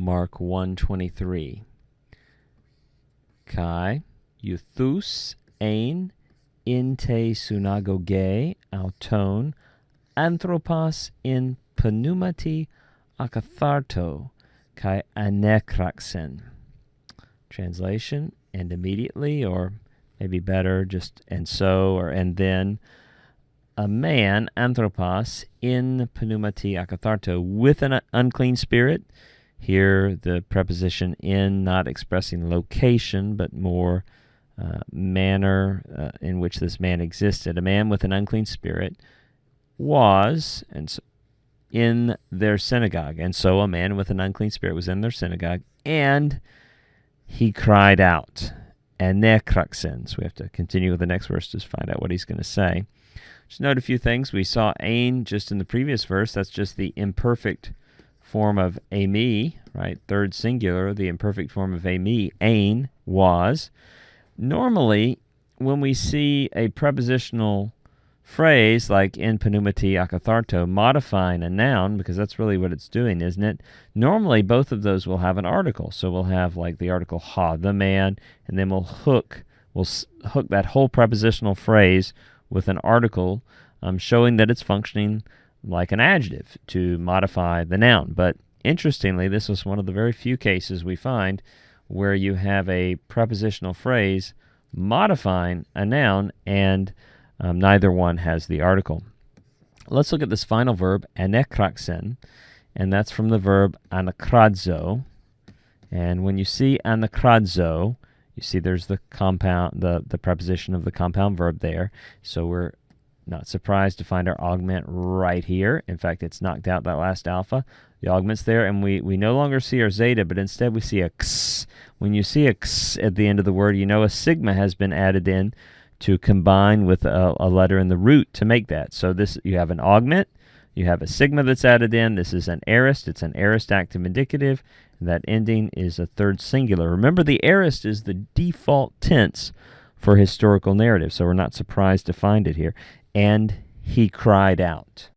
Mark 1:23. Kai euthus ein in te synagoge auton anthropos in pneumati akatharto kai anekraxen. Translation, and immediately, or maybe better, just and so, or and then, a man, anthropos, in pneumati akatharto, with an unclean spirit. Here, the preposition in not expressing location, but more manner in which this man existed. A man with an unclean spirit was in their synagogue. And so a man with an unclean spirit was in their synagogue, and he cried out. Anekraxen. So we have to continue with the next verse to find out what he's going to say. Just note a few things. We saw ein just in the previous verse. That's just the imperfect form of eimi, right? Third singular, the imperfect form of eimi. Ein was. Normally, when we see a prepositional phrase like in pneumati akatharto modifying a noun, because that's really what it's doing, isn't it? Normally, both of those will have an article. So we'll have like the article ha, the man, and then we'll hook that whole prepositional phrase with an article showing that it's functioning like an adjective to modify the noun. But interestingly, this was one of the very few cases we find where you have a prepositional phrase modifying a noun and neither one has the article. Let's look at this final verb, anekraxen, and that's from the verb anakradzo. And when you see anakradzo, you see there's the compound, the preposition of the compound verb there. So we're not surprised to find our augment right here. In fact, it's knocked out that last alpha. The augment's there, and we no longer see our zeta, but instead we see a x. When you see a x at the end of the word, you know a sigma has been added in to combine with a letter in the root to make that. So this, you have an augment, you have a sigma that's added in. This is an aorist. It's an aorist active indicative. And that ending is a third singular. Remember, the aorist is the default tense for historical narrative, so we're not surprised to find it here. And he cried out.